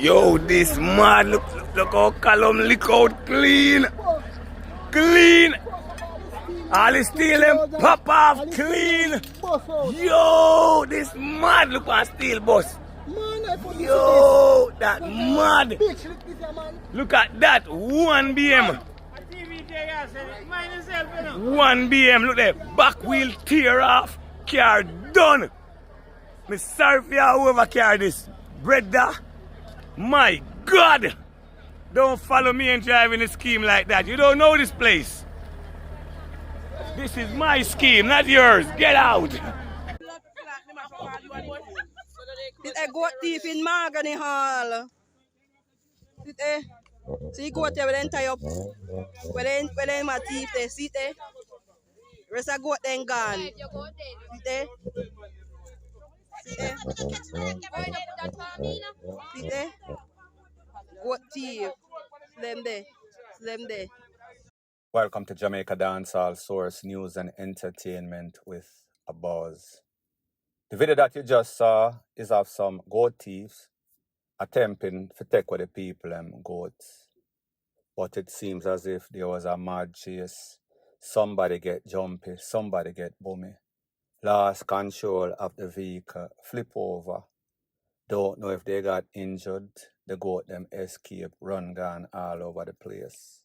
Yo, this mad. Look how column lick out clean. Clean. All the steel them pop off clean. Yo, this mad. Look at steel bus. Yo, that mad. Look at that. 1 BM. 1 BM. Look there. Back wheel tear off. Car done. Me sorry for you whoever carry this. Brother. My God. Don't follow me and drive in a scheme like that. You don't know this place. This is my scheme, not yours. Get out. Dit is goat thief in Mahogany Hall. Dit is. See goat here, we then tie up. We then my thief there. See there? Rest of goat then gone. See there? See there? See there? Goat thief. Them there. Them there. Welcome to Jamaica Dancehall Source News and Entertainment with a Buzz. The video that you just saw is of some goat thieves attempting to take with the people and goats. But it seems as if there was a mad chase. Somebody get jumpy, somebody get boomy. Lost control of the vehicle, flip over. Don't know if they got injured. The goat them escape, run gone all over the place.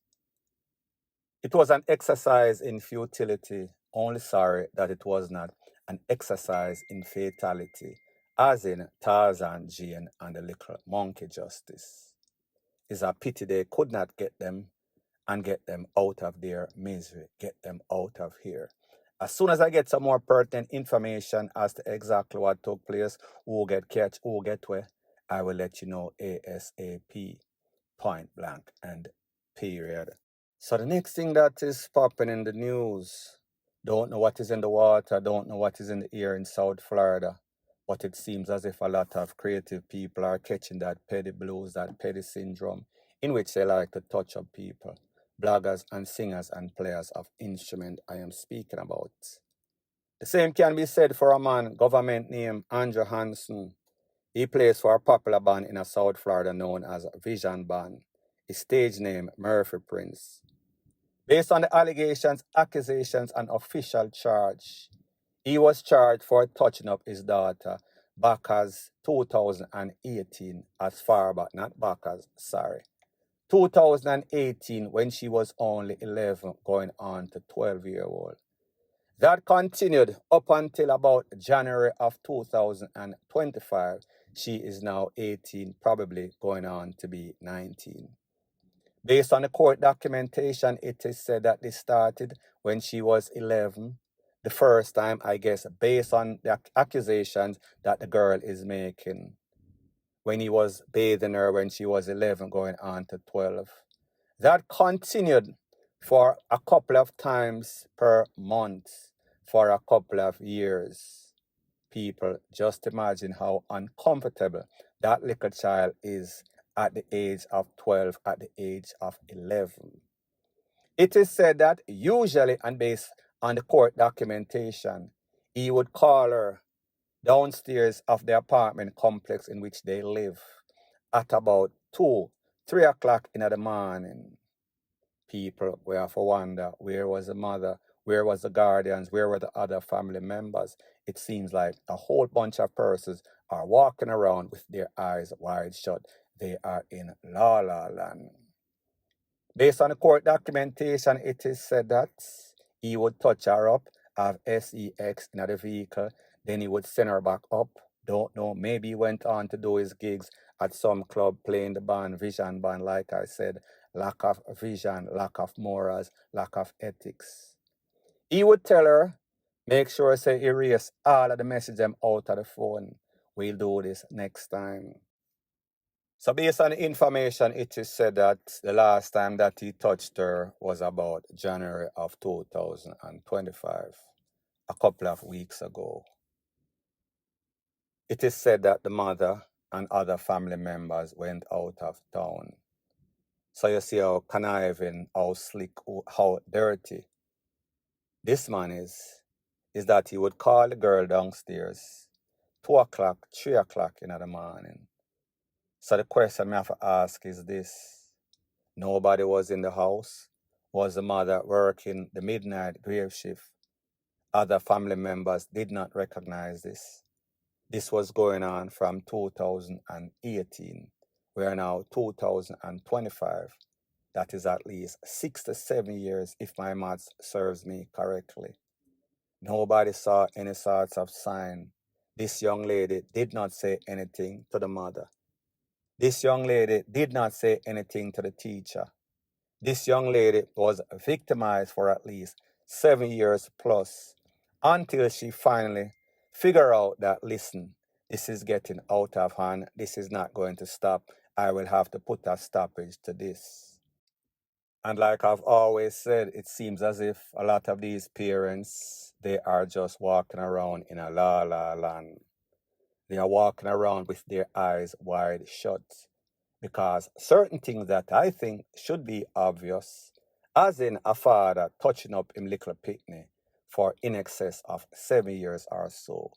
It was an exercise in futility, only sorry that it was not an exercise in fatality, as in Tarzan, Jane, and the little monkey justice. It's a pity they could not get them and get them out of their misery, get them out of here. As soon as I get some more pertinent information as to exactly what took place, who get catch, who get where, I will let you know ASAP, point blank and period. So the next thing that is popping in the news, don't know what is in the water, don't know what is in the air in South Florida, but it seems as if a lot of creative people are catching that petty blues, that petty syndrome, in which they like to touch up people, bloggers and singers and players of instrument I am speaking about. The same can be said for a man, government name Andrew Hanson. He plays for a popular band in South Florida known as Vision Band. His stage name, Murphy Prince. Based on the allegations, accusations, and official charge, he was charged for touching up his daughter back as 2018, as far back, not back as, 2018 when she was only 11, going on to 12-year-old. That continued up until about January of 2025. She is now 18, probably going on to be 19. Based on the court documentation, it is said that this started when she was 11. The first time, I guess, based on the accusations that the girl is making. When he was bathing her when she was 11, going on to 12. That continued for a couple of times per month, for a couple of years. People, just imagine how uncomfortable that little child is at the age of 12, at the age of 11. It is said that usually, and based on the court documentation, he would call her downstairs of the apartment complex in which they live at about 2, 3 o'clock in the morning. People, we have to wonder, where was the mother? Where was the guardians? Where were the other family members? It seems like a whole bunch of persons are walking around with their eyes wide shut. They are in La La Land. Based on the court documentation, it is said that he would touch her up, have sex in the vehicle, then he would send her back up. Don't know, maybe he went on to do his gigs at some club playing the band, Vision Band, like I said. Lack of vision, lack of morals, lack of ethics. He would tell her, make sure say erase all of the messages them out of the phone. We'll do this next time. So based on the information, it is said that the last time that he touched her was about January of 2025, a couple of weeks ago. It is said that the mother and other family members went out of town. So you see how conniving, how slick, how dirty this man is that he would call the girl downstairs 2 o'clock, 3 o'clock in the morning. So the question I have to ask is this. Nobody was in the house. Was the mother working the midnight grave shift? Other family members did not recognize this. This was going on from 2018. We are now 2025. That is at least 6 to 7 years if my maths serves me correctly. Nobody saw any sorts of sign. This young lady did not say anything to the mother. This young lady did not say anything to the teacher. This young lady was victimized for at least 7 years plus until she finally figured out that, listen, this is getting out of hand. This is not going to stop. I will have to put a stoppage to this. And like I've always said, it seems as if a lot of these parents, they are just walking around in a la land. They are walking around with their eyes wide shut because certain things that I think should be obvious, as in a father touching up him little pitney for in excess of 7 years or so,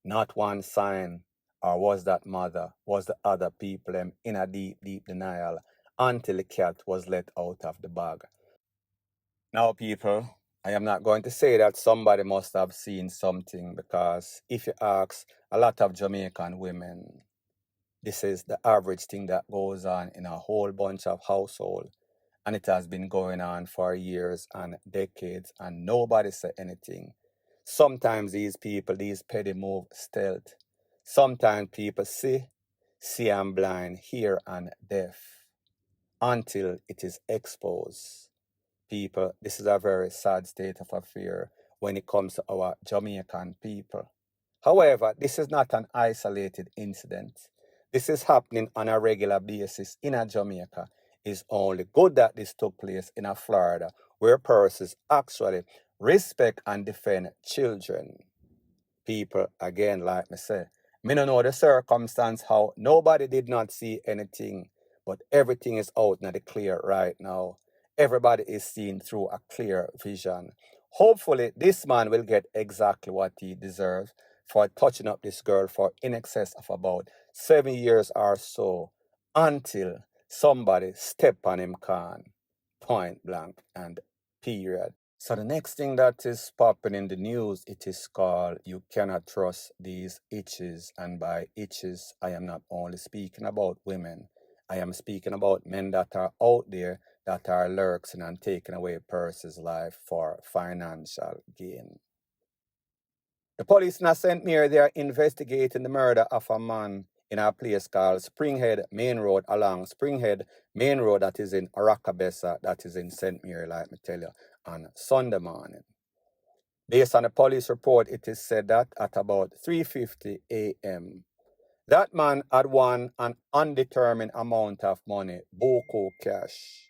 not one sign, or was that mother, was the other people them in a deep denial until the cat was let out of the bag. Now, people, I am not going to say that somebody must have seen something, because if you ask a lot of Jamaican women, this is the average thing that goes on in a whole bunch of households. And it has been going on for years and decades, and nobody said anything. Sometimes these people, these petty move stealth. Sometimes people see and blind, hear and deaf, until it is exposed. People, this is a very sad state of affair when it comes to our Jamaican people. However, this is not an isolated incident. This is happening on a regular basis in a Jamaica. It's only good that this took place in a Florida, where persons actually respect and defend children. People, again, like me say, me no know the circumstance how nobody did not see anything, but everything is out in the clear right now. Everybody is seen through a clear vision. Hopefully, this man will get exactly what he deserves for touching up this girl for in excess of about 7 years or so, until somebody step on him can. Point blank and period. So the next thing that is popping in the news, it is called "You Cannot Trust These Itches." And by itches, I am not only speaking about women. I am speaking about men that are out there that are lurking and taking away a person's life for financial gain. The police in St. Mary, they are investigating the murder of a man in a place called Springhead Main Road, along Springhead Main Road, that is in Arakabessa, that is in St. Mary, like me tell you, on Sunday morning. Based on the police report, it is said that at about 3:50 a.m., that man had won an undetermined amount of money, buku cash.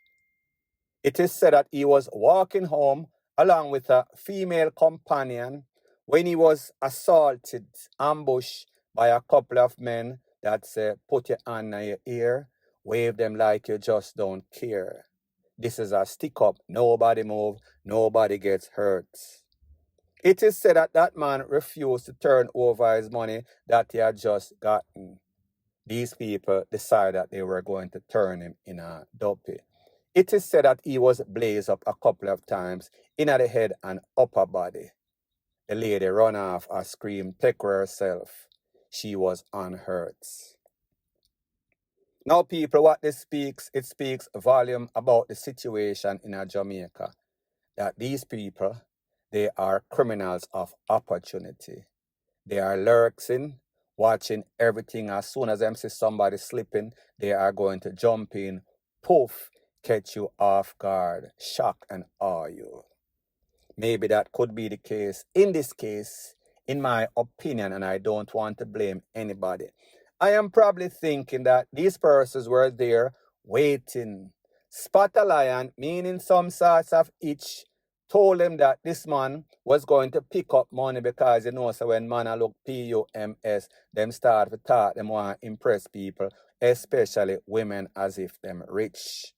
It is said that he was walking home along with a female companion when he was assaulted, ambushed by a couple of men that say, put your hand on your ear, wave them like you just don't care. This is a stick up, nobody move, nobody gets hurt. It is said that that man refused to turn over his money that he had just gotten. These people decided that they were going to turn him in a dopey. It is said that he was blazed up a couple of times in the head and upper body. The lady ran off and screamed, take her herself. She was unhurt. Now, people, what this speaks, it speaks volume about the situation in Jamaica. That these people, they are criminals of opportunity. They are lurking, watching everything. As soon as them see somebody slipping, they are going to jump in, poof, catch you off guard, shock and awe you. Maybe that could be the case. In this case, in my opinion, and I don't want to blame anybody, I am probably thinking that these persons were there waiting. Spot a lion, meaning some sorts of itch, told him that this man was going to pick up money, because you know, so when man look PUMS, them start to talk, them want to impress people, especially women, as if them rich.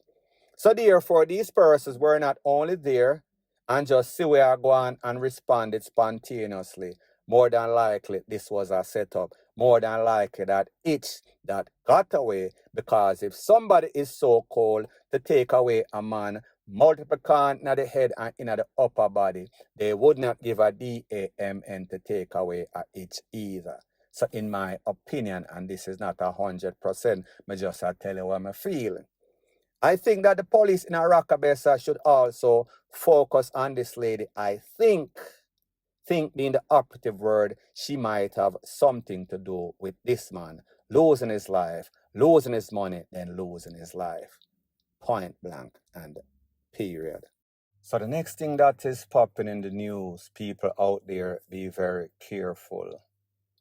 So therefore, these persons were not only there and just see where I go on and responded spontaneously. More than likely, this was a setup. more than likely that it's that got away, because if somebody is so cold to take away a man multiple can in the head and in the upper body, they would not give a DAMN to take away a itch either. So in my opinion, and this is not 100%, I just tell you what I'm feeling. I think that the police in Arakabesa should also focus on this lady. I think being the operative word, she might have something to do with this man losing his life, losing his money, then losing his life. Point blank and period. So the next thing that is popping in the news, people out there, be very careful.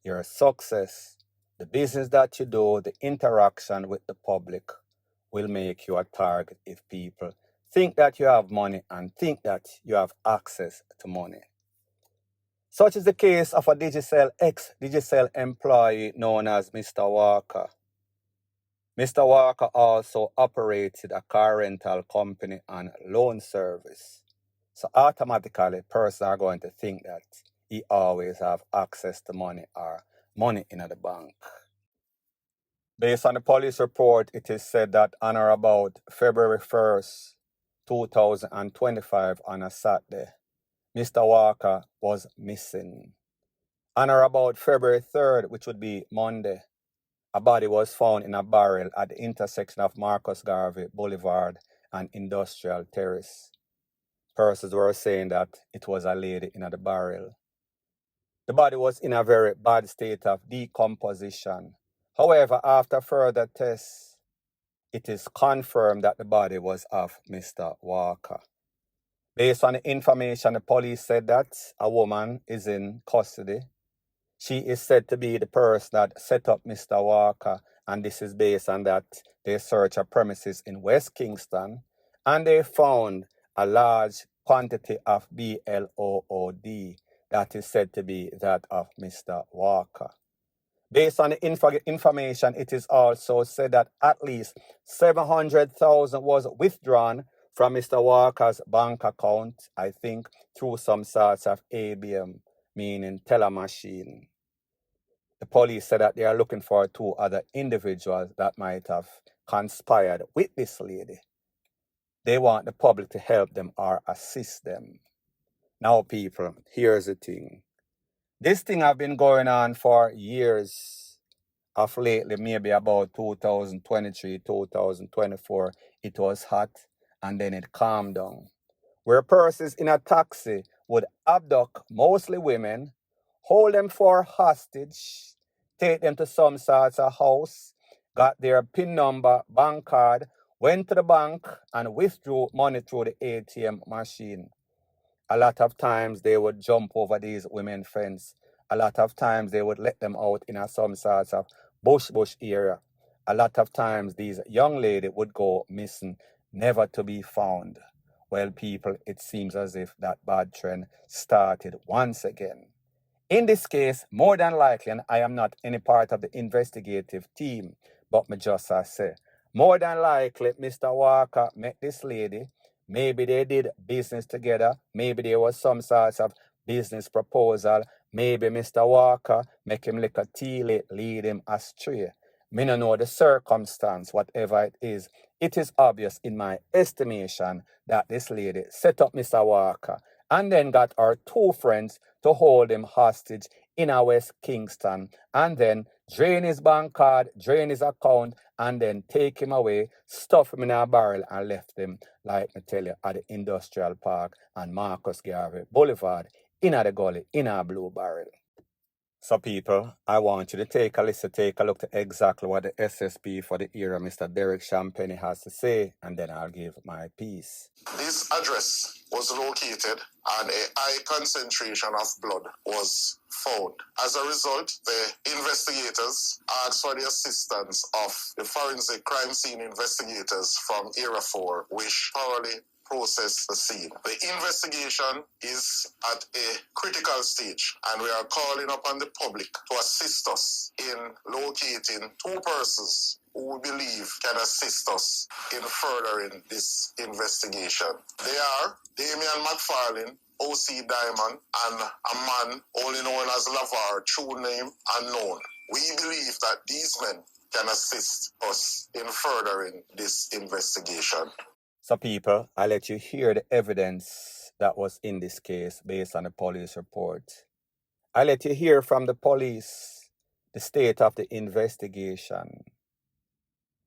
Your success, the business that you do, the interaction with the public will make you a target if people think that you have money and think that you have access to money. Such is the case of a Digicel ex-Digicel employee known as Mr. Walker. Mr. Walker also operated a car rental company and loan service. So automatically, persons are going to think that he always have access to money or money in the bank. Based on the police report, it is said that on or about February 1st, 2025 on a Saturday, Mr. Walker was missing. On or about February 3rd, which would be Monday, a body was found in a barrel at the intersection of Marcus Garvey Boulevard and Industrial Terrace. Persons were saying that it was a lady in the barrel. The body was in a very bad state of decomposition. However, after further tests, it is confirmed that the body was of Mr. Walker. Based on the information, the police said that a woman is in custody. She is said to be the person that set up Mr. Walker, and this is based on that they searched a premises in West Kingston, and they found a large quantity of BLOOD that is said to be that of Mr. Walker. Based on the information, it is also said that at least $700,000 was withdrawn from Mr. Walker's bank account, I think, through some sorts of ABM, meaning teller machine. The police said that they are looking for 2 other individuals that might have conspired with this lady. They want the public to help them or assist them. Now, people, here's the thing. This thing have been going on for years. Of lately, maybe about 2023, 2024, it was hot and then it calmed down. Where persons in a taxi would abduct mostly women, hold them for hostage, take them to some sorts of house, got their PIN number, bank card, went to the bank and withdrew money through the ATM machine. A lot of times they would jump over these women fence. A lot of times they would let them out in some sorts of bush area. A lot of times these young ladies would go missing, never to be found. Well, people, it seems as if that bad trend started once again. In this case, more than likely, and I am not any part of the investigative team, but me just say, more than likely, Mr. Walker met this lady. Maybe they did business together. Maybe there was some sorts of business proposal. Maybe Mr. Walker make him lick a tea, lead him astray. Me no know the circumstance, whatever it is. It is obvious in my estimation that this lady set up Mr. Walker and then got her 2 friends to hold him hostage in a West Kingston and then drain his bank card, drain his account, and then take him away, stuff him in a barrel and left him, like I tell you, at the Industrial Park and Marcus Garvey Boulevard, in a the gully, in a blue barrel. So people, I want you to take a listen, take a look to exactly what the SSP for the era, Mr. Derek Champagne, has to say, and then I'll give my piece. This address was located and a high concentration of blood was found. As a result, the investigators asked for the assistance of the forensic crime scene investigators from Area 4, which thoroughly process the scene. The investigation is at a critical stage, and we are calling upon the public to assist us in locating 2 persons who we believe can assist us in furthering this investigation. They are Damian McFarlane, OC Diamond, and a man only known as Lavar, true name unknown. We believe that these men can assist us in furthering this investigation. So, people, I let you hear the evidence that was in this case based on the police report. I let you hear from the police the state of the investigation.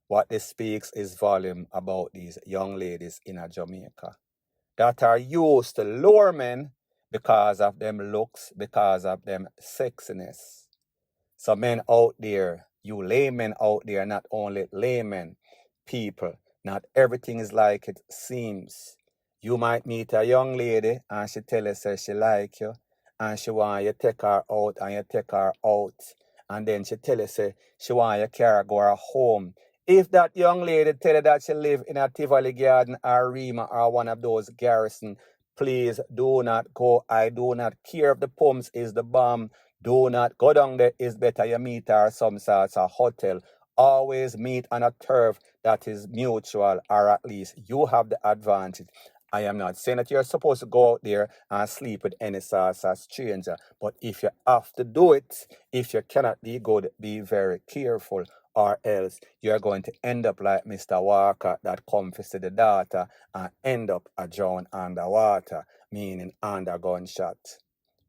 What this speaks is volume about these young ladies in Jamaica that are used to lure men because of them looks, because of them sexiness. So men out there, you laymen out there, not only laymen, people, not everything is like it seems. You might meet a young lady and she tell you say she like you and she want you take her out and you take her out. And then she tell you say she want you carry go her home. If that young lady tell you that she live in a Tivoli Garden or Rima or one of those garrison, please do not go. I do not care if the pumps is the bomb. Do not go down there. It's better you meet her some sorts of hotel. Always meet on a turf that is mutual, or at least you have the advantage. I am not saying that you're supposed to go out there and sleep with any sort of stranger. But if you have to do it, if you cannot be good, be very careful. Or else you're going to end up like Mr. Walker that comes to see the daughter and end up a drown underwater, meaning under gunshot,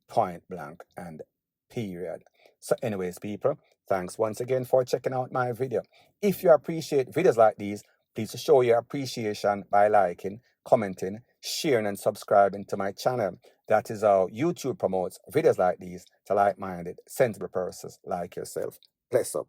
point blank and period. So anyways, people, thanks once again for checking out my video. If you appreciate videos like these, please show your appreciation by liking, commenting, sharing and subscribing to my channel. That is how YouTube promotes videos like these to like-minded, sensible persons like yourself. Bless up.